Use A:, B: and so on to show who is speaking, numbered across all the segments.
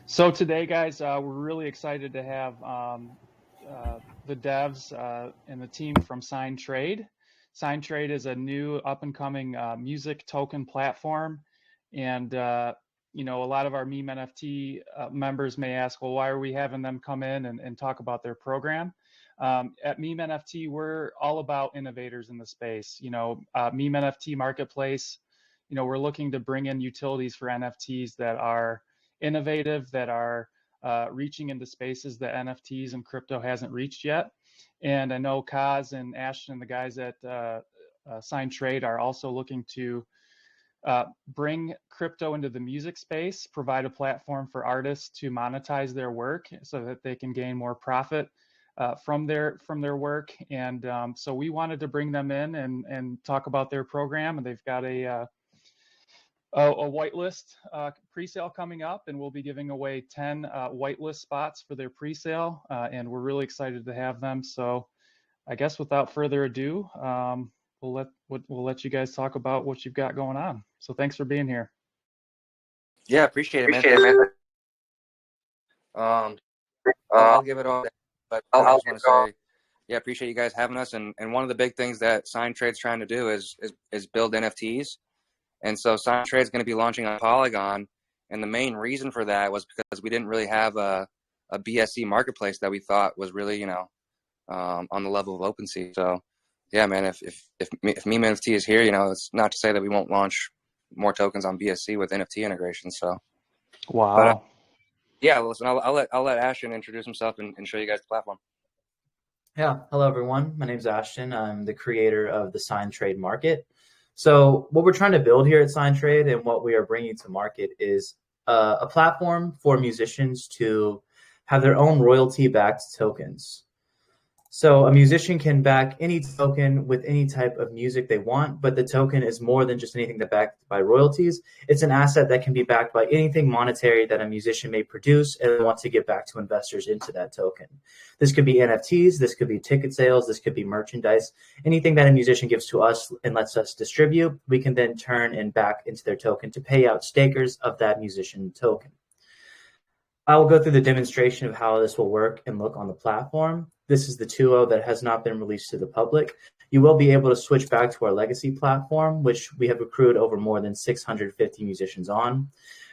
A: So today, guys, we're really excited to have the devs and the team from Sign Trade. Sign Trade is a new up-and-coming music token platform, and a lot of our MemeNFT members may ask, well, why are we having them come in and talk about their program? At MemeNFT, we're all about innovators in the space. MemeNFT marketplace. We're looking to bring in utilities for NFTs that are innovative, that are reaching into spaces that NFTs and crypto hasn't reached yet. And I know Kaz and Ashton, the guys at Sign Trade, are also looking to bring crypto into the music space, provide a platform for artists to monetize their work so that they can gain more profit from their work. And so we wanted to bring them in and talk about their program. And they've got a whitelist pre-sale coming up, and we'll be giving away 10 whitelist spots for their pre-sale, and we're really excited to have them. So I guess without further ado, we'll let you guys talk about what you've got going on. So thanks for being here.
B: Yeah, appreciate it, man. I'll give it all, but I just want to say, yeah, appreciate you guys having us. And one of the big things that Sign Trade's trying to do is build NFTs. And so Sign Trade is going to be launching on Polygon, and the main reason for that was because we didn't really have a BSC marketplace that we thought was really, on the level of OpenSea. So, yeah, man, if MemeNFT is here, it's not to say that we won't launch more tokens on BSC with NFT integration. So,
A: wow.
B: But, yeah, listen, I'll let Ashton introduce himself and show you guys the platform.
C: Yeah, hello everyone. My name is Ashton. I'm the creator of the Sign Trade Market. So what we're trying to build here at Sign Trade and what we are bringing to market is a platform for musicians to have their own royalty-backed tokens. So a musician can back any token with any type of music they want, but the token is more than just anything that's backed by royalties. It's an asset that can be backed by anything monetary that a musician may produce and want to give back to investors into that token. This could be NFTs, this could be ticket sales, this could be merchandise. Anything that a musician gives to us and lets us distribute, we can then turn and back into their token to pay out stakers of that musician token. I will go through the demonstration of how this will work and look on the platform. This is the 2.0 that has not been released to the public. You will be able to switch back to our legacy platform, which we have accrued over more than 650 musicians on.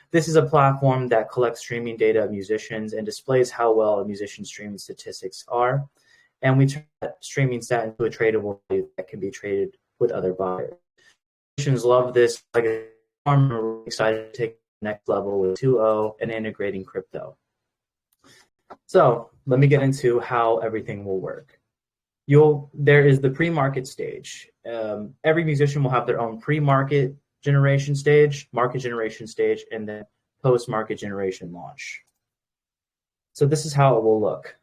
C: This is a platform that collects streaming data of musicians and displays how well a musician's streaming statistics are. And we turn that streaming stat into a tradable value that can be traded with other buyers. Musicians love this. I'm really excited to take the next level with 2.0 and integrating crypto. So let me get into how everything will work. There is the pre-market stage. Every musician will have their own pre-market generation stage, market generation stage, and then post-market generation launch. So this is how it will look.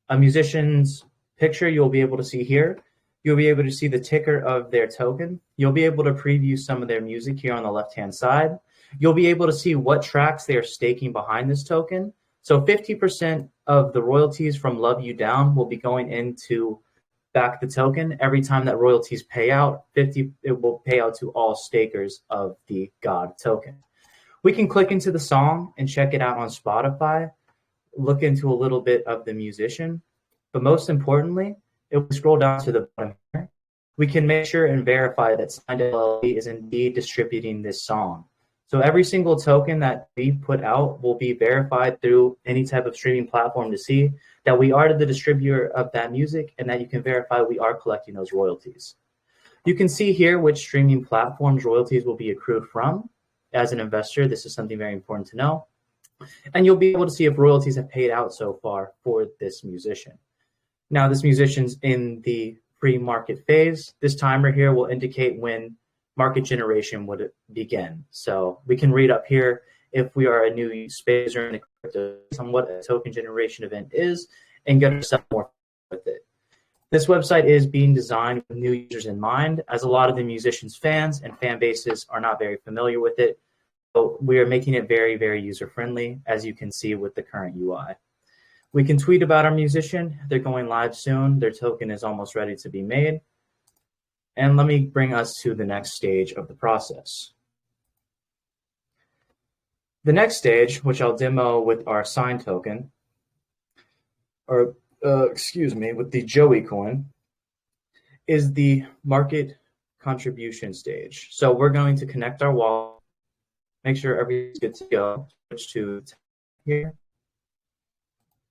C: A musician's picture you'll be able to see here. You'll be able to see the ticker of their token. You'll be able to preview some of their music here on the left-hand side. You'll be able to see what tracks they are staking behind this token. So 50% of the royalties from Love You Down will be going into back the token. Every time that royalties pay out, it will pay out to all stakers of the God token. We can click into the song and check it out on Spotify, look into a little bit of the musician, but most importantly, if we scroll down to the bottom here, we can make sure and verify that Signed LLC is indeed distributing this song. So every single token that we put out will be verified through any type of streaming platform to see that we are the distributor of that music and that you can verify we are collecting those royalties. You can see here which streaming platforms royalties will be accrued from. As an investor, this is something very important to know. And you'll be able to see if royalties have paid out so far for this musician. Now, this musician's in the pre-market phase. This timer here will indicate when market generation would begin. So we can read up here if we are a new space or in the crypto on what a token generation event is and get ourselves more with it. This website is being designed with new users in mind, as a lot of the musicians' fans and fan bases are not very familiar with it. So we are making it very, very user-friendly, as you can see with the current UI. We can tweet about our musician. They're going live soon. Their token is almost ready to be made. And let me bring us to the next stage of the process. The next stage, which I'll demo with our sign token, or with the Joey coin, is the market contribution stage. So we're going to connect our wallet, make sure everything's good to go, switch to here,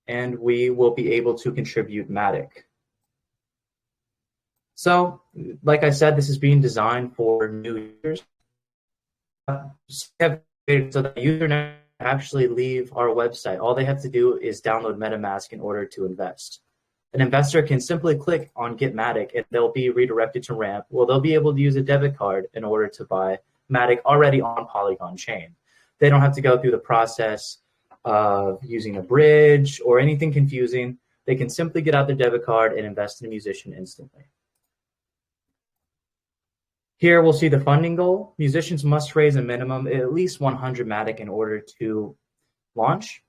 C: and we will be able to contribute Matic. So, like I said, this is being designed for new users. So the user never actually leave our website. All they have to do is download MetaMask in order to invest. An investor can simply click on Get Matic and they'll be redirected to Ramp. Well, they'll be able to use a debit card in order to buy Matic already on Polygon chain. They don't have to go through the process of using a bridge or anything confusing. They can simply get out their debit card and invest in a musician instantly. Here we'll see the funding goal. Musicians must raise a minimum at least 100 Matic in order to launch.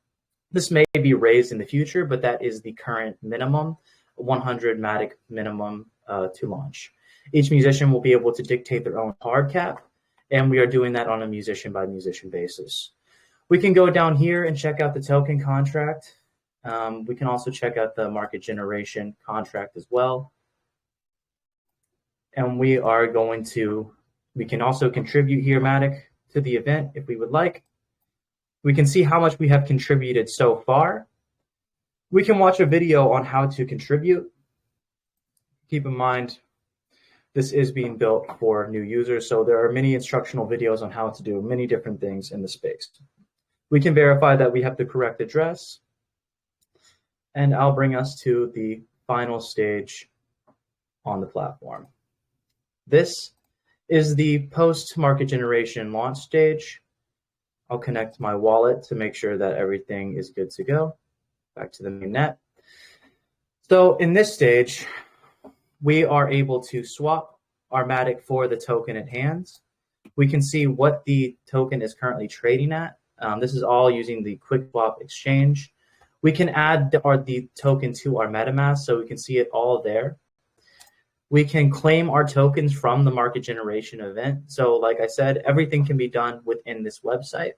C: This may be raised in the future, but that is the current minimum, 100 Matic minimum to launch. Each musician will be able to dictate their own hard cap, and we are doing that on a musician by musician basis. We can go down here and check out the token contract. We can also check out the market generation contract as well. And we can also contribute here Matic to the event if we would like. We can see how much we have contributed so far. We can watch a video on how to contribute. Keep in mind, this is being built for new users, so there are many instructional videos on how to do many different things in the space. We can verify that we have the correct address, and I'll bring us to the final stage on the platform. This is the post-market generation launch stage. I'll connect my wallet to make sure that everything is good to go. Back to the mainnet. So in this stage, we are able to swap our Matic for the token at hand. We can see what the token is currently trading at. This is all using the quick swap exchange. We can add the token to our MetaMask so we can see it all there. We can claim our tokens from the market generation event. So like I said, everything can be done within this website.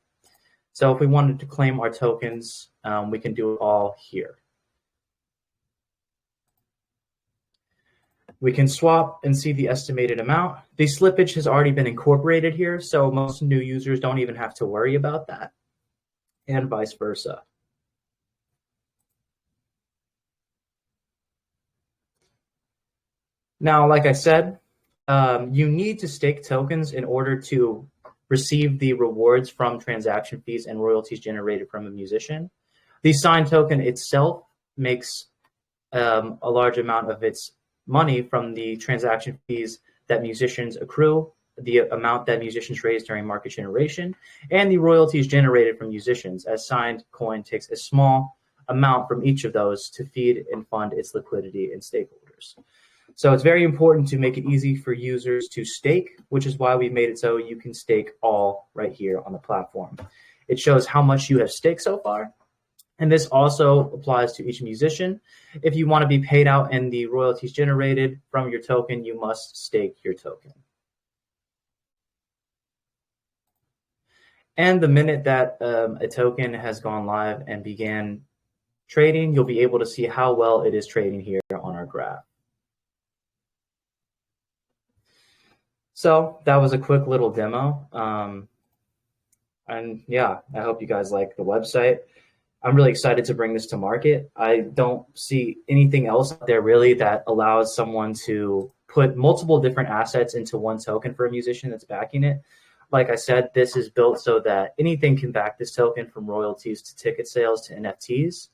C: So if we wanted to claim our tokens, we can do it all here. We can swap and see the estimated amount. The slippage has already been incorporated here, so most new users don't even have to worry about that, and vice versa. Now, like I said, you need to stake tokens in order to receive the rewards from transaction fees and royalties generated from a musician. The sign token itself makes a large amount of its money from the transaction fees that musicians accrue, the amount that musicians raise during market generation, and the royalties generated from musicians, as signed coin takes a small amount from each of those to feed and fund its liquidity and stakeholders. So it's very important to make it easy for users to stake, which is why we made it so you can stake all right here on the platform. It shows how much you have staked so far. And this also applies to each musician. If you want to be paid out in the royalties generated from your token, you must stake your token. And the minute that a token has gone live and began trading, you'll be able to see how well it is trading here on our graph. So that was a quick little demo. And yeah, I hope you guys like the website. I'm really excited to bring this to market. I don't see anything else out there really that allows someone to put multiple different assets into one token for a musician that's backing it. Like I said, this is built so that anything can back this token, from royalties to ticket sales to NFTs.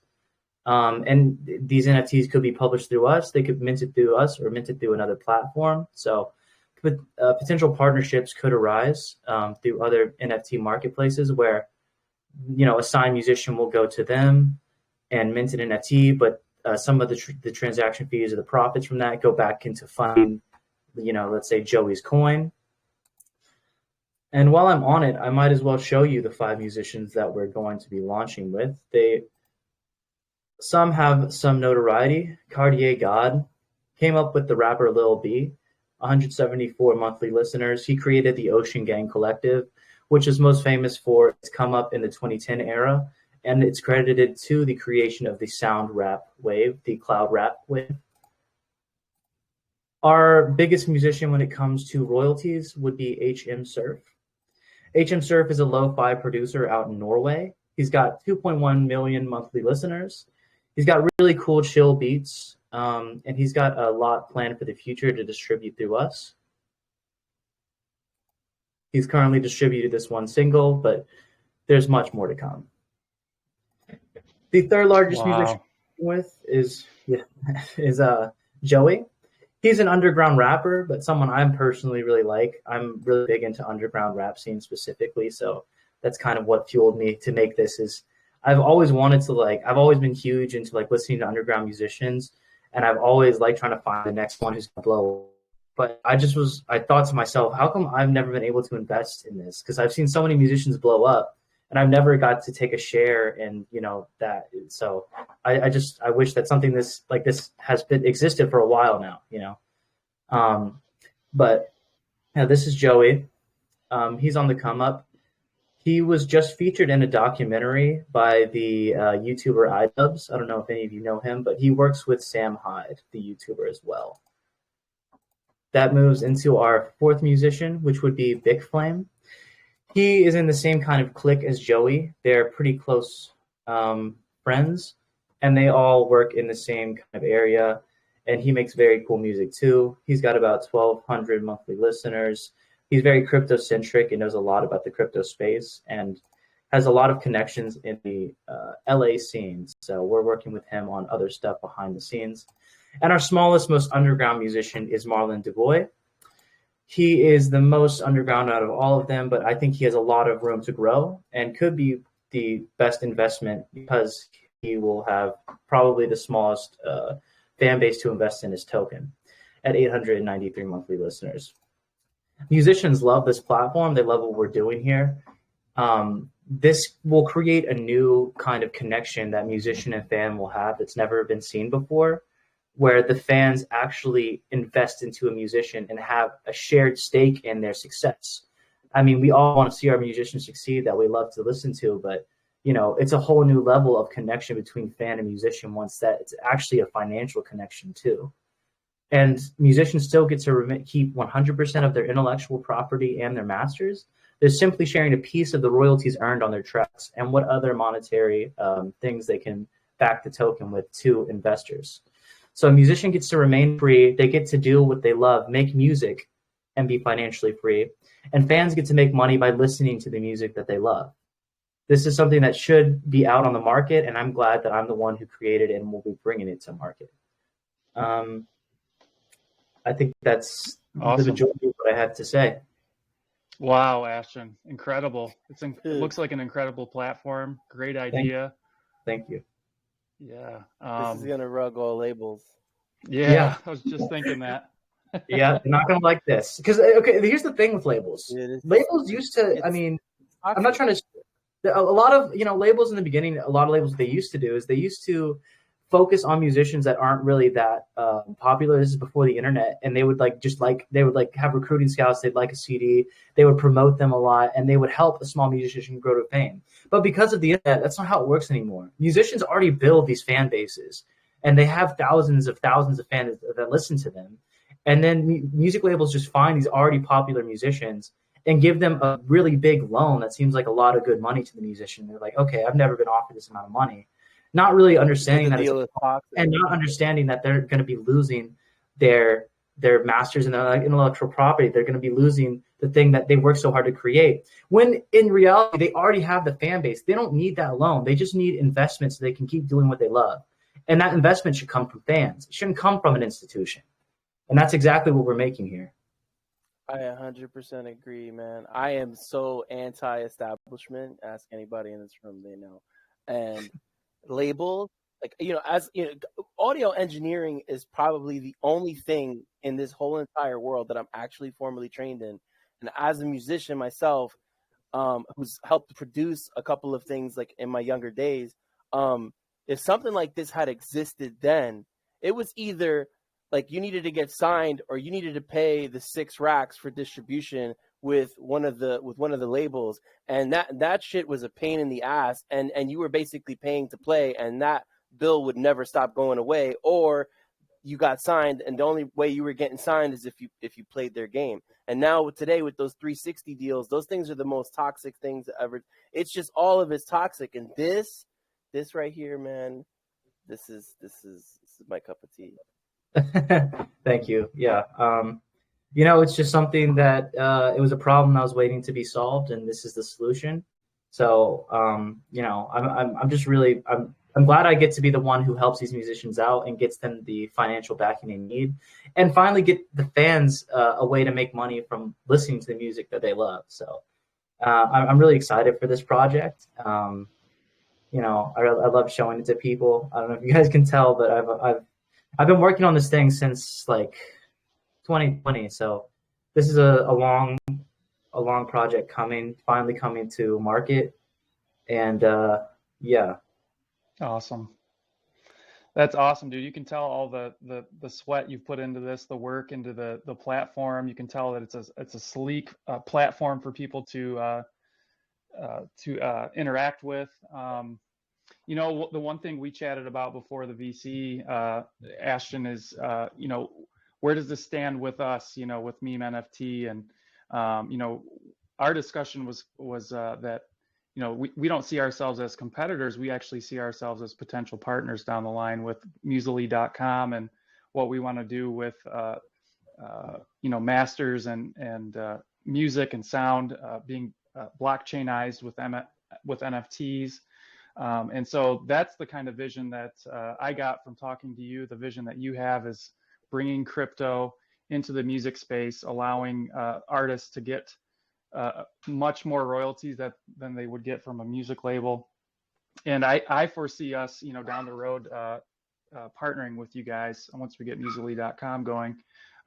C: And these NFTs could be published through us. They could mint it through us or mint it through another platform. So potential partnerships could arise through other NFT marketplaces where, you know, a signed musician will go to them and mint an NFT, but some of the transaction fees or the profits from that go back into funding, you know, let's say Joey's coin. And while I'm on it, I might as well show you the 5 musicians that we're going to be launching with. Some have some notoriety. Cartier God came up with the rapper Lil B, 174 monthly listeners. He created the Ocean Gang Collective, which is most famous for its come up in the 2010 era, and it's credited to the creation of the sound rap wave, the cloud rap wave. Our biggest musician when it comes to royalties would be HM Surf. HM Surf is a lo-fi producer out in Norway. He's got 2.1 million monthly listeners. He's got really cool, chill beats, and he's got a lot planned for the future to distribute through us. He's currently distributed this one single, but there's much more to come. The third largest musician with is Joey. He's an underground rapper, but someone I'm personally really like. I'm really big into underground rap scene specifically, so that's kind of what fueled me to make this. Is I've always wanted to I've always been huge into listening to underground musicians, and I've always liked trying to find the next one who's gonna blow. But I thought to myself, how come I've never been able to invest in this? Because I've seen so many musicians blow up, and I've never got to take a share in that. So I wish that something this has existed for a while now, But yeah, this is Joey. He's on the come up. He was just featured in a documentary by the YouTuber iDubbbz. I don't know if any of you know him, but he works with Sam Hyde, the YouTuber, as well. That moves into our fourth musician, which would be Big Flame. He is in the same kind of clique as Joey. They're pretty close friends, and they all work in the same kind of area, and he makes very cool music too. He's got about 1,200 monthly listeners. He's very crypto-centric and knows a lot about the crypto space and has a lot of connections in the LA scenes. So we're working with him on other stuff behind the scenes. And our smallest, most underground musician is Marlon Dubois. He is the most underground out of all of them, but I think he has a lot of room to grow and could be the best investment because he will have probably the smallest fan base to invest in his token at 893 monthly listeners. Musicians love this platform. They love what we're doing here. This will create a new kind of connection that musician and fan will have that's never been seen before, where the fans actually invest into a musician and have a shared stake in their success. I mean, we all want to see our musicians succeed that we love to listen to, but it's a whole new level of connection between fan and musician once that it's actually a financial connection too. And musicians still get to keep 100% of their intellectual property and their masters. They're simply sharing a piece of the royalties earned on their tracks and what other monetary things they can back the token with to investors. So a musician gets to remain free. They get to do what they love, make music, and be financially free. And fans get to make money by listening to the music that they love. This is something that should be out on the market, and I'm glad that I'm the one who created it and will be bringing it to market. I think that's awesome. The majority of what I have to say.
A: Wow, Ashton, incredible! It looks like an incredible platform. Great idea.
C: Thank you.
A: Yeah.
D: This is gonna rug all labels.
A: Yeah, I was just thinking that.
C: Yeah, they're not gonna like this because here's the thing with labels. Labels used to. I mean, I'm not trying to. A lot of labels in the beginning. A lot of labels they used to do is they used to focus on musicians that aren't really that popular. This is before the internet, and they would have recruiting scouts. They'd like a CD. They would promote them a lot, and they would help a small musician grow to fame. But because of the internet, that's not how it works anymore. Musicians already build these fan bases, and they have thousands of fans that listen to them. And then music labels just find these already popular musicians and give them a really big loan that seems like a lot of good money to the musician. They're like, okay, I've never been offered this amount of money. Not really understanding that not understanding that they're going to be losing their masters and their intellectual property. They're going to be losing the thing that they worked so hard to create. When in reality, they already have the fan base. They don't need that loan. They just need investment so they can keep doing what they love. And that investment should come from fans. It shouldn't come from an institution. And that's exactly what we're making here.
D: I 100% agree, man. I am so anti-establishment. Ask anybody in this room, they know. And labels, audio engineering is probably the only thing in this whole entire world that I'm actually formally trained in. And as a musician myself, who's helped produce a couple of things in my younger days, if something like this had existed then, it was either you needed to get signed or you needed to pay the 6 racks for distribution, with one of the labels, and that shit was a pain in the ass, and you were basically paying to play, and that bill would never stop going away, or you got signed, and the only way you were getting signed is if you played their game. And now today with those 360 deals, those things are the most toxic things ever. It's just all of it's toxic, and this right here, man, this is my cup of tea.
C: Thank you. Yeah. It's just something that it was a problem that was waiting to be solved, and this is the solution. So, I'm just really I'm glad I get to be the one who helps these musicians out and gets them the financial backing they need, and finally get the fans a way to make money from listening to the music that they love. So, I'm really excited for this project. I love showing it to people. I don't know if you guys can tell, but I've been working on this thing since like 2020. So this is a long project finally coming to market. And yeah.
A: Awesome. That's awesome, dude. You can tell all the sweat you've put into this, the work into the platform. You can tell that it's a sleek platform for people to interact with. The one thing we chatted about before the VC, Ashton, is where does this stand with us? With MemeNFT, and our discussion was that we don't see ourselves as competitors. We actually see ourselves as potential partners down the line with Musically.com, and what we want to do with masters and music and sound being blockchainized with NFTs. And so that's the kind of vision that I got from talking to you. The vision that you have is bringing crypto into the music space, allowing artists to get much more royalties than they would get from a music label. And I foresee us, down the road, partnering with you guys once we get Musically.com going,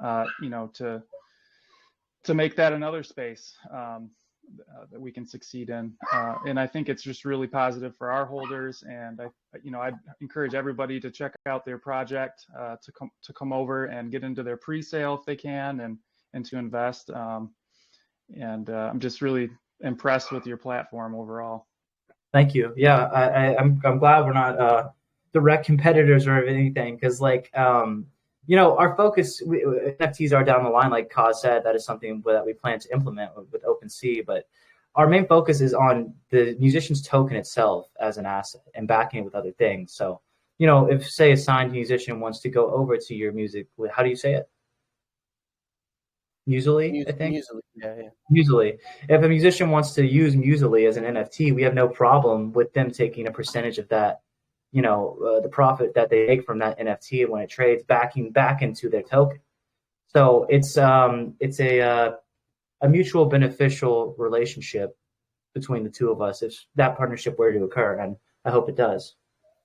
A: to make that another space that we can succeed in. And I think it's just really positive for our holders. And I'd encourage everybody to check out their project, to come over and get into their pre-sale if they can, and to invest. And I'm just really impressed with your platform overall.
C: Thank you. Yeah, I'm glad we're not direct competitors or anything, because our focus, NFTs are down the line, like Kaz said. That is something that we plan to implement with OpenSea, but our main focus is on the musician's token itself as an asset and backing it with other things. So, if, say, a signed musician wants to go over to your music, how do you say it? Musically, I think.
D: Musically, yeah.
C: Musically. If a musician wants to use Musically as an NFT, we have no problem with them taking a percentage of that, the profit that they make from that NFT when it trades backing back into their token. So it's a mutual beneficial relationship between the two of us if that partnership were to occur, and I hope it does.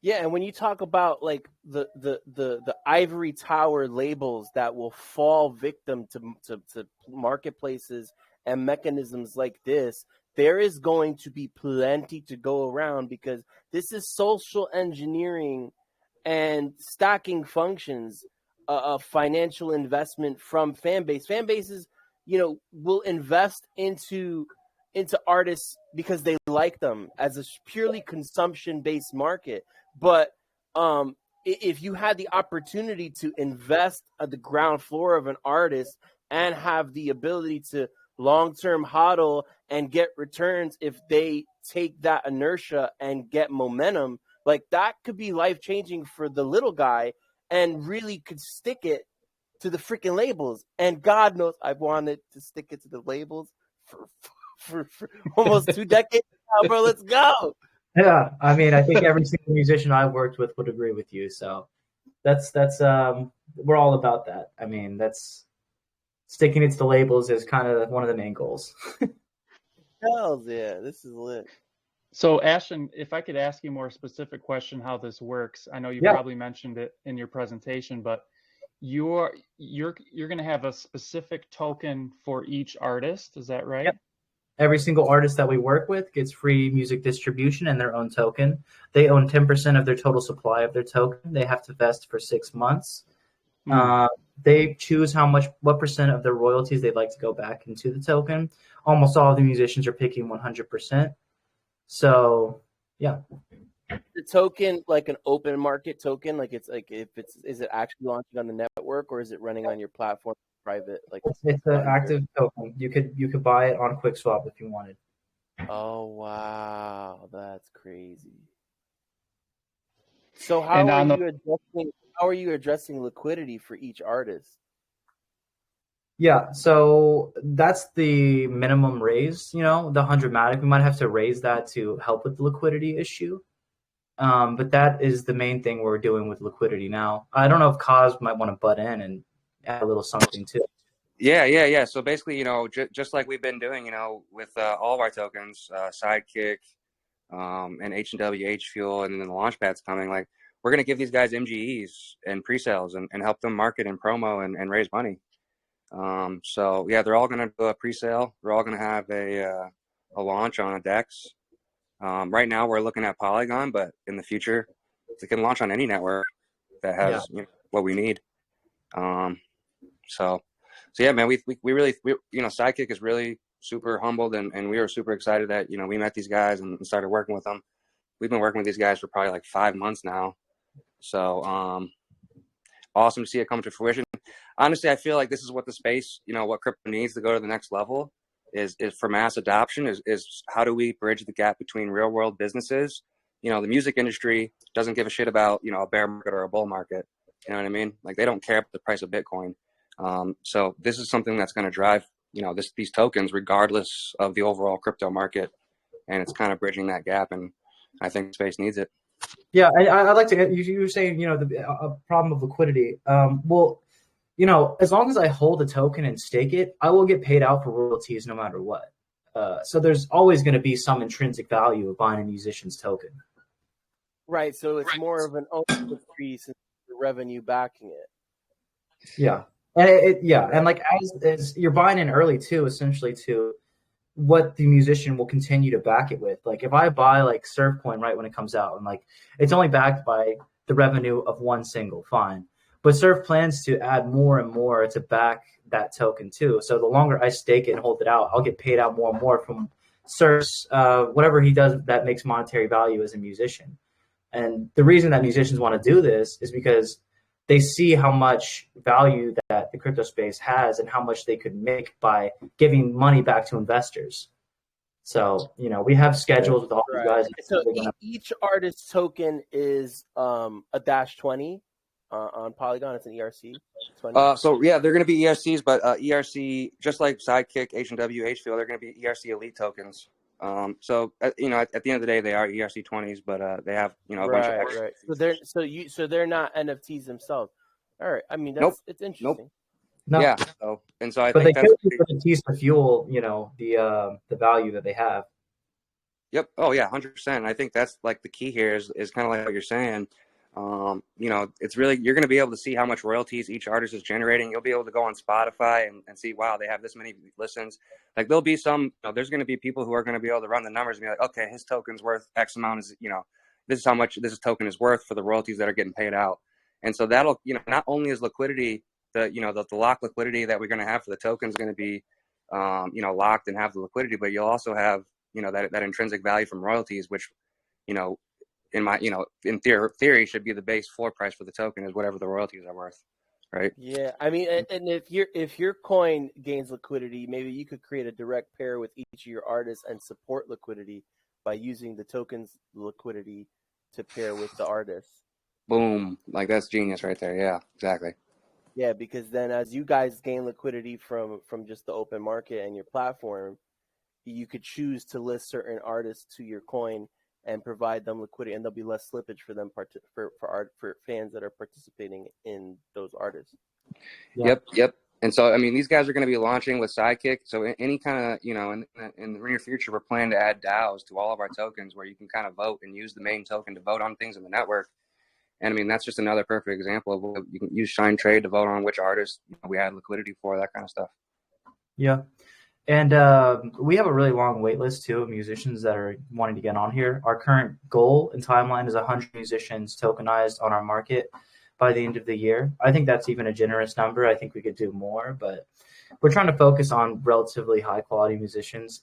D: Yeah, and when you talk about like the ivory tower labels that will fall victim to marketplaces and mechanisms like this, there is going to be plenty to go around, because this is social engineering and stacking functions of financial investment from fan base. Fan bases, will invest into artists because they like them as a purely consumption-based market. But if you had the opportunity to invest at the ground floor of an artist and have the ability to long-term hodl and get returns if they take that inertia and get momentum, like that could be life-changing for the little guy and really could stick it to the freaking labels. And God knows I've wanted to stick it to the labels for almost 2 decades now, bro. Let's go.
C: Yeah, I mean, I think every single musician I've worked with would agree with you. So that's we're all about that. I mean, that's sticking it to the labels is kind of one of the main goals.
D: Hells yeah, this is lit.
A: So Ashton, if I could ask you a more specific question, how this works. I know you probably mentioned it in your presentation, but you're going to have a specific token for each artist. Is that right?
C: Yep. Every single artist that we work with gets free music distribution and their own token. They own 10% of their total supply of their token. They have to vest for 6 months. They choose what percent of their royalties they'd like to go back into the token. Almost all of the musicians are picking 100%. So, yeah.
D: The token like an open market token? Like it's like is it actually launching on the network, or is it running on your platform private? Like
C: It's an active token. You could buy it on QuickSwap if you wanted.
D: Oh wow, that's crazy. So
A: And
D: how
A: on
D: are you addressing liquidity for each artist?
C: Yeah, so that's the minimum raise, the 100 Matic. We might have to raise that to help with the liquidity issue. But that is the main thing we're doing with liquidity now. I don't know if Kaz might want to butt in and add a little something too.
B: Yeah. So basically, just like we've been doing, with all of our tokens, Sidekick, and H&W, H-Fuel, and then the Launchpad's coming, like, we're going to give these guys MGEs and pre-sales and help them market and promo and raise money. So yeah, they're all going to do a pre-sale. They're all going to have a launch on a DEX. Right now we're looking at Polygon, but in the future it can launch on any network that has what we need. So yeah, man, we really, Sidekick is really super humbled, and we were super excited that, we met these guys and started working with them. We've been working with these guys for probably like 5 months now. So awesome to see it come to fruition. Honestly, I feel like this is what the space, what crypto needs to go to the next level is for mass adoption is how do we bridge the gap between real world businesses? The music industry doesn't give a shit about, a bear market or a bull market. You know what I mean? Like, they don't care about the price of Bitcoin. So this is something that's going to drive, these tokens regardless of the overall crypto market. And it's kind of bridging that gap. And I think space needs it.
C: Yeah, I'd like to. You were saying, the problem of liquidity. Well, as long as I hold a token and stake it, I will get paid out for royalties no matter what. So there's always going to be some intrinsic value of buying a musician's token.
D: Right. So it's more of an ownership piece and the revenue backing it.
C: Yeah, and and like as you're buying in early too, essentially to what the musician will continue to back it with. Like, if I buy like Surfcoin right when it comes out, and like it's only backed by the revenue of one single, fine. But Surf plans to add more and more to back that token too. So the longer I stake it and hold it out, I'll get paid out more and more from Surf's whatever he does that makes monetary value as a musician. And the reason that musicians want to do this is because they see how much value that the crypto space has and how much they could make by giving money back to investors. So, we have schedules with all these guys.
D: So each artist token is a -20 on Polygon. It's an ERC 20.
B: So yeah, they're going to be ERCs, but ERC, just like Sidekick, H&W, H-Fuel, they're going to be ERC elite tokens. So at the end of the day, they are ERC 20s, but they have a bunch of extra.
D: Right. So they're not NFTs themselves. All right. I mean, it's interesting.
B: Nope.
C: No.
B: Yeah. So I
C: but
B: think
C: they
B: that's
C: could use to fuel, the value that they have.
B: Yep. Oh yeah, 100%. I think that's like the key here is kind of like what you're saying. It's really, you're going to be able to see how much royalties each artist is generating. You'll be able to go on Spotify and see, wow, they have this many listens. Like, there'll be there's going to be people who are going to be able to run the numbers and be like, okay, his token's worth X amount, this is how much this token is worth for the royalties that are getting paid out. And so that'll, not only is liquidity, the locked liquidity that we're going to have for the token is going to be, locked and have the liquidity, but you'll also have, that intrinsic value from royalties, which, in theory should be the base floor price for the token is whatever the royalties are worth, right?
D: Yeah, I mean, and if your coin gains liquidity, maybe you could create a direct pair with each of your artists and support liquidity by using the token's liquidity to pair with the artist.
B: Boom, like that's genius right there. Yeah, exactly.
D: Yeah, because then as you guys gain liquidity from just the open market and your platform, you could choose to list certain artists to your coin and provide them liquidity, and there'll be less slippage for them for fans that are participating in those artists.
C: Yeah.
B: Yep. And so, I mean, these guys are going to be launching with Sidekick. So any kind of, in the near future, we're planning to add DAOs to all of our tokens where you can kind of vote and use the main token to vote on things in the network. And I mean, that's just another perfect example of what you can use Shine Trade to vote on which artists we add liquidity for, that kind of stuff.
C: Yeah. And we have a really long wait list too of musicians that are wanting to get on here. Our current goal and timeline is 100 musicians tokenized on our market by the end of the year. I think that's even a generous number. I think we could do more, but we're trying to focus on relatively high quality musicians.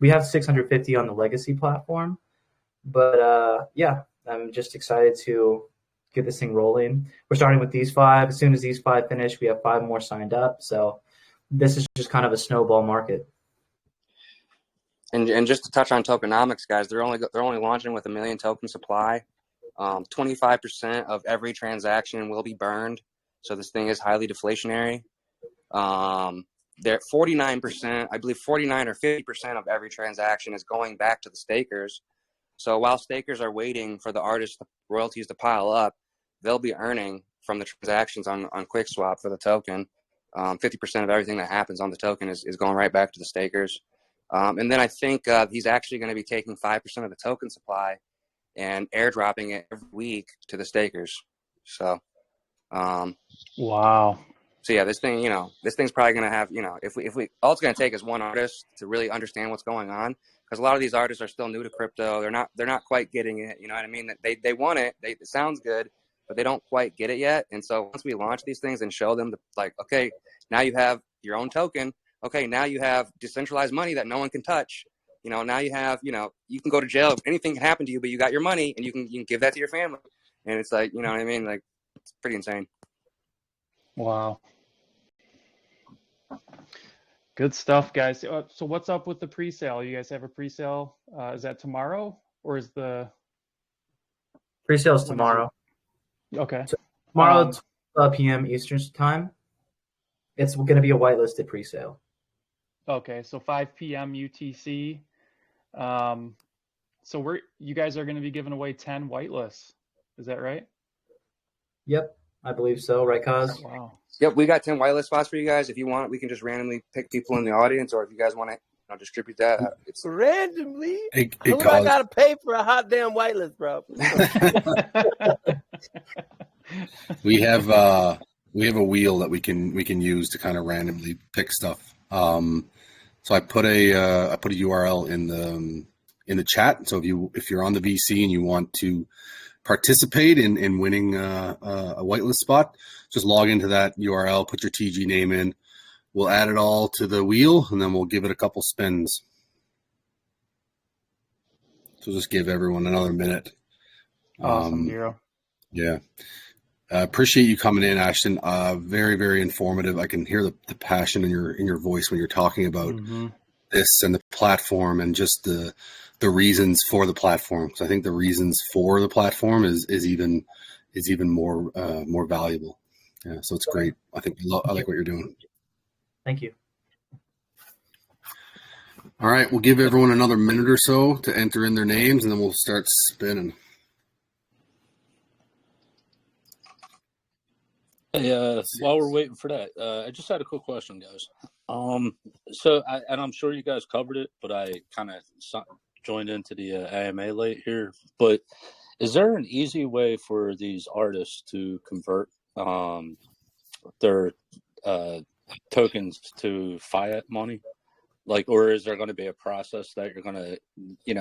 C: We have 650 on the legacy platform, but yeah, I'm just excited to get this thing rolling. We're starting with these 5. As soon as these 5 finish, we have 5 more signed up. So this is just kind of a snowball market.
B: And just to touch on tokenomics, guys, they're only launching with 1 million token supply. 25% of every transaction will be burned, so this thing is highly deflationary. They're 49%, I believe 49 or 50% of every transaction is going back to the stakers. So while stakers are waiting for the artist royalties to pile up, they'll be earning from the transactions on QuickSwap for the token. 50% of everything that happens on the token is going right back to the stakers. And then I think he's actually going to be taking 5% of the token supply and airdropping it every week to the stakers. So,
A: Wow.
B: So yeah, this thing's probably going to have, if we, all it's going to take is one artist to really understand what's going on. Because a lot of these artists are still new to crypto. They're not quite getting it. You know what I mean? They want it. It sounds good, but they don't quite get it yet. And so once we launch these things and show them okay, now you have your own token. Okay, now you have decentralized money that no one can touch. Now you have, you can go to jail. Anything can happen to you, but you got your money and you can give that to your family. And it's like, you know what I mean? Like, it's pretty insane.
A: Wow. Good stuff, guys. So what's up with the pre-sale? You guys have a pre-sale? Is that tomorrow or is the
C: Pre-sale's tomorrow?
A: Okay.
C: So tomorrow, 12 p.m. Eastern time. It's going to be a whitelisted pre-sale.
A: Okay, so 5 p.m. UTC. So you guys are going to be giving away 10 whitelists. Is that right?
C: Yep, I believe so. Right, Kaz?
A: Wow.
B: Yep, we got 10 whitelist spots for you guys. If you want, we can just randomly pick people in the audience, or if you guys want to distribute that. It's
D: randomly.
E: Who
D: I gotta pay for a hot damn whitelist, bro?
E: We have a wheel that we can use to kind of randomly pick stuff. So I put a URL in the chat. So if you're on the VC and you want to participate in winning a whitelist spot, just log into that URL, put your TG name in. We'll add it all to the wheel, and then we'll give it a couple spins. So just give everyone another minute.
A: Awesome, Nero.
E: Yeah. Appreciate you coming in, Ashton. Very, very informative. I can hear the passion in your voice when you're talking about this and the platform and just the reasons for the platform. So I think the reasons for the platform is even more valuable. Yeah, so it's great. I like what you're doing.
C: Thank you.
E: All right, we'll give everyone another minute or so to enter in their names, and then we'll start spinning.
F: Hey, while we're waiting for that, I just had a quick question, guys. So I'm sure you guys covered it, but I kind of joined into the AMA late here. But is there an easy way for these artists to convert their tokens to fiat money? Or is there going to be a process that you're going to,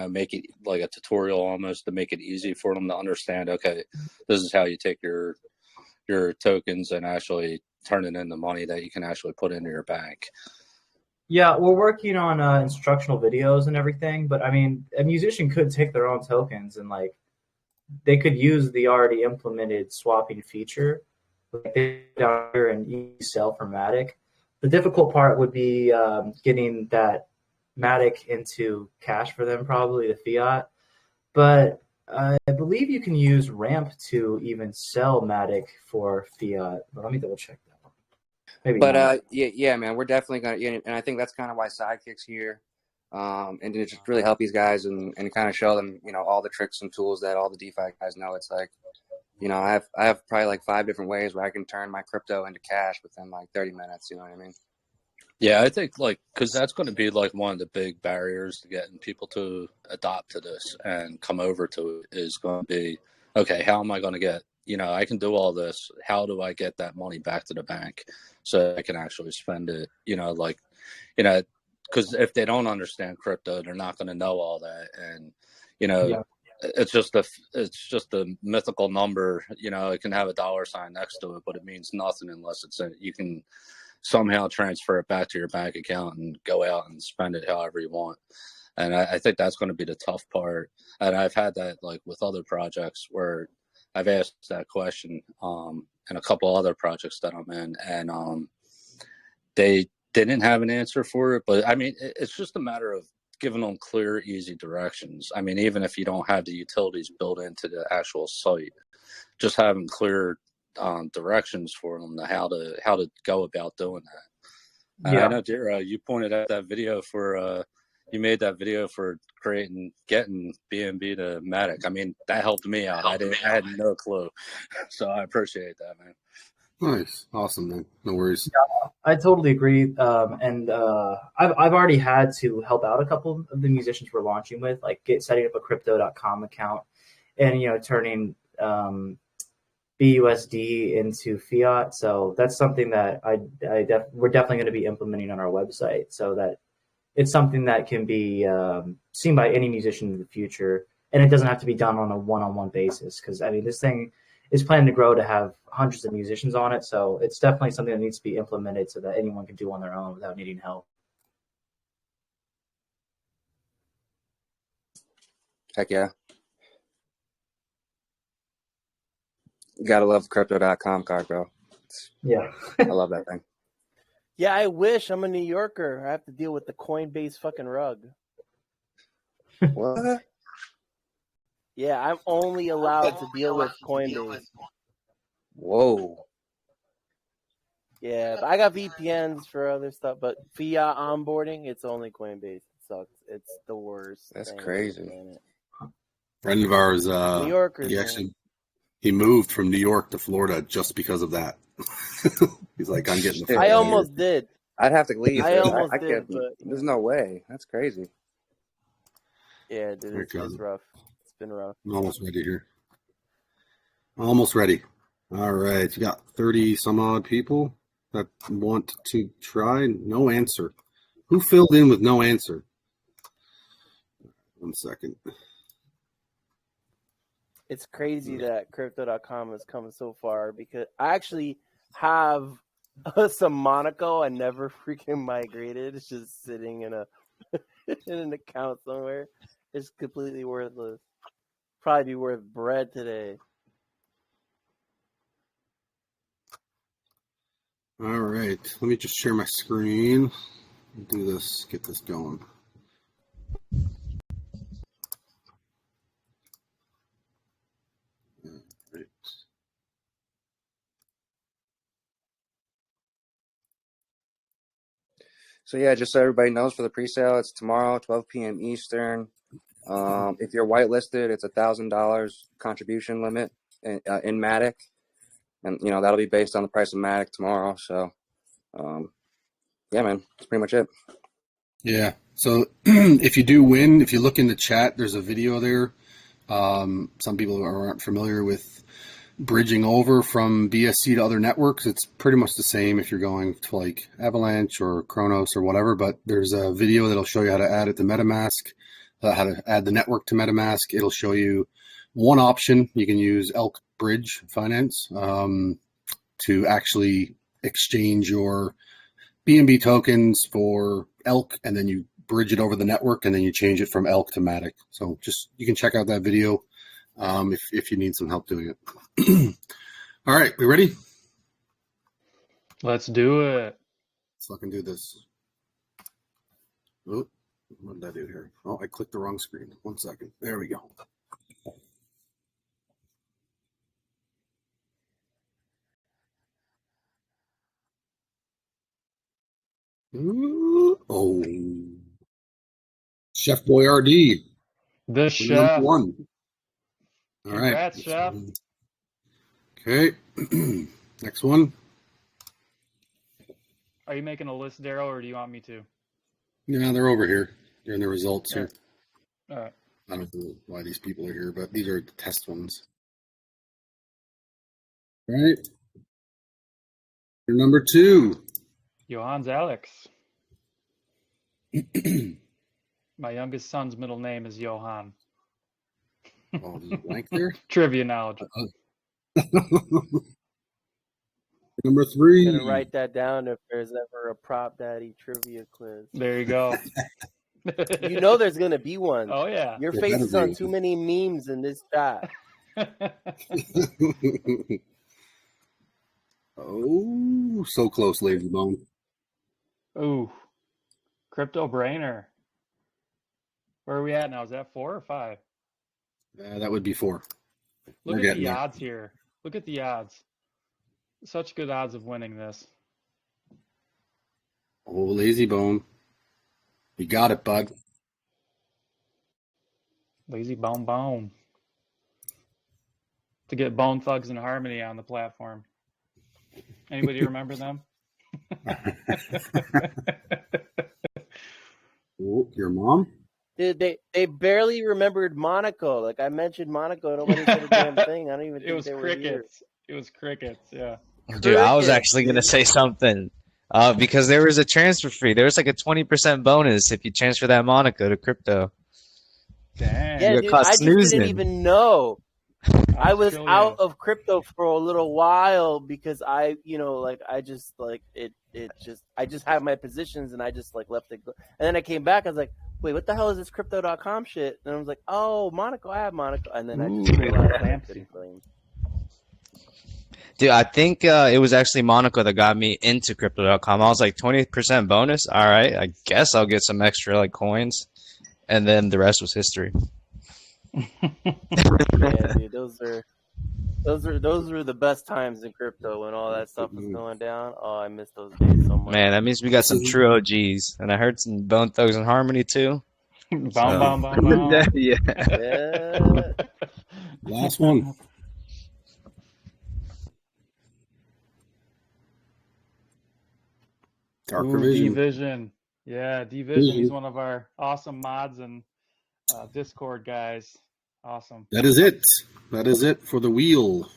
F: make it like a tutorial almost to make it easy for them to understand, okay, this is how you take your tokens and actually turn it into money that you can actually put into your bank?
C: Yeah, we're working on instructional videos and everything, but I mean, a musician could take their own tokens and they could use the already implemented swapping feature, like they down here and sell for Matic. The difficult part would be getting that Matic into cash for them, probably the fiat. But I believe you can use Ramp to even sell Matic for fiat. But let me double check that. Maybe. But
B: yeah, man, we're definitely gonna, and I think that's kind of why Sidekick's here, and to just really help these guys and kind of show them, all the tricks and tools that all the DeFi guys know. It's like, I have probably 5 different ways where I can turn my crypto into cash within 30 minutes. You know what I mean?
F: Yeah, I think because that's going to be one of the big barriers to getting people to adopt to this and come over to it is going to be, okay, how am I going to get, I can do all this. How do I get that money back to the bank so I can actually spend it? Because if they don't understand crypto, they're not going to know all that. And, it's just a mythical number. You know, it can have a dollar sign next to it, but it means nothing unless you can somehow transfer it back to your bank account and go out and spend it however you want. And I think that's going to be the tough part. And I've had that like with other projects where I've asked that question and a couple other projects that I'm in, and they didn't have an answer for it. But I mean, it's just a matter of giving them clear, easy directions. I mean, even if you don't have the utilities built into the actual site, just having clear directions for them to how to go about doing that. And I know, Dira, you pointed out that video for you made that video for getting BNB to Matic. I mean, that helped me out. I had no clue, so I appreciate that, man.
E: Nice, awesome, man. No worries.
C: Yeah, I totally agree. And I've already had to help out a couple of the musicians we're launching with, like setting up a crypto.com account and turning BUSD into fiat. So that's something that we're definitely going to be implementing on our website, so that it's something that can be seen by any musician in the future, and it doesn't have to be done on a one-on-one basis. Because I mean, this thing is planning to grow to have hundreds of musicians on it, so it's definitely something that needs to be implemented so that anyone can do on their own without needing help.
B: Heck yeah. You gotta love the crypto.com card, bro.
C: Yeah.
B: I love that thing.
D: Yeah, I wish. I'm a New Yorker. I have to deal with the Coinbase fucking rug.
B: What?
D: Yeah, I'm only allowed to deal with Coinbase.
B: Whoa.
D: Yeah, but I got VPNs for other stuff, but fiat onboarding, it's only Coinbase. It sucks. It's the worst.
B: That's crazy.
E: Friend of ours,
D: New Yorkers,
E: he moved from New York to Florida just because of that. He's like, I'm getting the fuck
D: I
E: out of
D: almost
E: here.
D: did.
B: I'd have to leave.
D: I almost did, but
B: there's no way. That's crazy.
D: Yeah, dude, it's rough. It's been rough.
E: I'm almost ready here. Almost ready. All right. You got 30 some odd people that want to try. No answer. Who filled in with no answer? 1 second.
D: It's crazy that crypto.com has come so far, because I actually have some Monaco. I never freaking migrated. It's just sitting in in an account somewhere. It's completely worthless. Probably be worth bread today.
E: All right. Let me just share my screen. Do this. Get this going. Right.
B: So yeah, just so everybody knows, for the pre-sale, it's tomorrow, 12 p.m. Eastern. If you're whitelisted, it's $1,000 contribution limit in Matic, and that'll be based on the price of Matic tomorrow. So, yeah, man, that's pretty much it.
E: Yeah. So if you do win, if you look in the chat, there's a video there. Some people aren't familiar with bridging over from BSC to other networks. It's pretty much the same if you're going to like Avalanche or Kronos or whatever, but there's a video that'll show you how to add it to MetaMask, how to add the network to MetaMask. It'll show you one option. You can use Elk Bridge Finance to actually exchange your BNB tokens for Elk, and then you bridge it over the network, and then you change it from Elk to Matic. So you can check out that video if you need some help doing it. All right, we ready?
A: Let's do it.
E: Let's fucking do this. Oh, what did I do here? Oh, I clicked the wrong screen. 1 second. There we go. Ooh, oh, Chef Boyardee.
A: The chef.
E: Number 1. All
A: Congrats,
E: right.
A: chef.
E: Okay. Next one.
A: Are you making a list, Daryl, or do you want me to?
E: Yeah, they're over here. They're in the results here.
A: All right.
E: I don't know why these people are here, but these are the test ones. All right. You're number 2.
A: Johan's Alex. My youngest son's middle name is Johan.
E: Oh, there's a blank there.
A: Trivia knowledge.
E: Number
D: I'm
E: 3.
D: gonna write that down if there's ever a Prop Daddy trivia quiz.
A: There you go.
D: You know there's gonna be one.
A: Oh yeah.
D: Your
E: There
D: face
E: better
D: is
E: be
D: on
E: one.
D: too many memes in this chat.
E: Oh, so close, Lazy Bone.
A: Ooh, crypto brainer. Where are we at now? Is that 4 or 5?
E: That would be 4.
A: Look
E: We're
A: at
E: getting
A: the
E: there.
A: odds here. Look at the odds. Such good odds of winning this.
E: Oh, Lazy Bone. You got it, bud.
A: Lazy Bone Bone. To get Bone Thugs and Harmony on the platform. Anybody remember them?
E: Oh, your mom?
D: Dude, they barely remembered Monaco. Like I mentioned Monaco, nobody said a damn thing. I don't even
A: It
D: think
A: was
D: they were here.
A: crickets. It was crickets, yeah.
G: Dude, I was
D: Crickets,
G: actually going to
D: dude.
G: say something because there was a transfer fee. There was like a 20% bonus if you transfer that Monaco to crypto.
A: Dang.
D: Yeah,
G: You
D: dude,
G: got
D: I just
G: snoozing.
D: didn't even know. I was
A: Australian.
D: out of crypto for a little while because I just had my positions and I just like left it go. And then I came back, I was like, wait, what the hell is this crypto.com shit? And I was like, oh, Monaco, I have Monaco. And then I just
A: Ooh,
D: realized I
A: fancy.
D: couldn't claim.
G: Dude, I think it was actually Monaco that got me into crypto.com. I was like 20% bonus. All right, I guess I'll get some extra like coins. And then the rest was history.
D: Yeah, dude, those were the best times in crypto when all that stuff was going down. Oh, I miss those days so much.
G: Man, that means we got some true OGs. And I heard some Bone Thugs and Harmony too.
A: Bom.
G: Yeah.
D: Yeah.
E: Last one. Darker
A: Ooh,
E: Vision.
A: D-Vision. Yeah, D-Vision. He's one of our awesome mods and Discord guys. Awesome.
E: That is it. That is it for the wheel.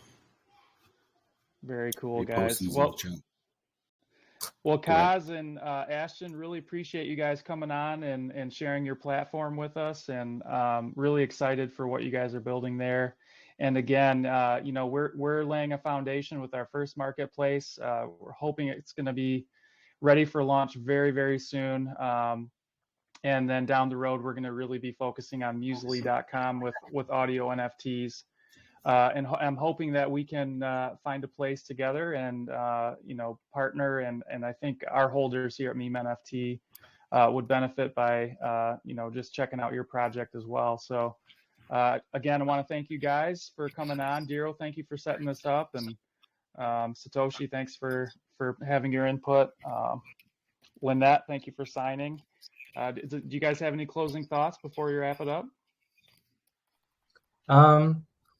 A: Very cool,
E: We post
A: guys.
E: these in the chat.
A: Well, Kaz and Ashton, really appreciate you guys coming on and sharing your platform with us, and really excited for what you guys are building there. And again, we're laying a foundation with our first marketplace. We're hoping it's going to be ready for launch very, very soon. And then down the road, we're going to really be focusing on Musely.com with audio NFTs. And I'm hoping that we can find a place together and, partner. And I think our holders here at MemeNFT would benefit by, just checking out your project as well. So again, I want to thank you guys for coming on. Diro, thank you for setting this up. And Satoshi, thanks for having your input. Lynette, thank you for signing. Do you guys have any closing thoughts before you wrap it up?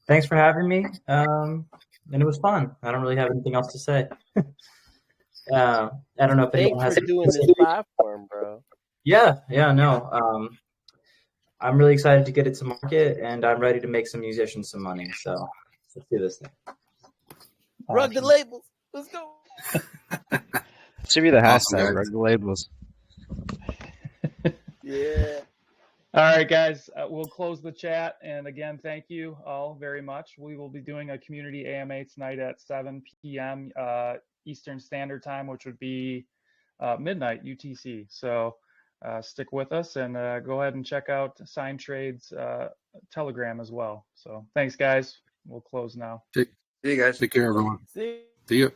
C: Thanks for having me. And it was fun. I don't really have anything else to say. I don't know if anyone
D: Thanks
C: has
D: for doing this platform, bro.
C: Yeah, no. I'm really excited to get it to market, and I'm ready to make some musicians some money. So let's do this thing.
D: Rug the labels. Let's go.
G: Should be the
E: Awesome,
G: hashtag,
E: guys.
G: right? The labels.
D: Yeah.
A: All right, guys, we'll close the chat. And again, thank you all very much. We will be doing a community AMA tonight at 7 p.m. Eastern Standard Time, which would be midnight UTC. So stick with us and go ahead and check out Sign Trade's Telegram as well. So thanks, guys. We'll close now.
B: See you guys.
E: Take care, everyone.
D: See.
E: See you.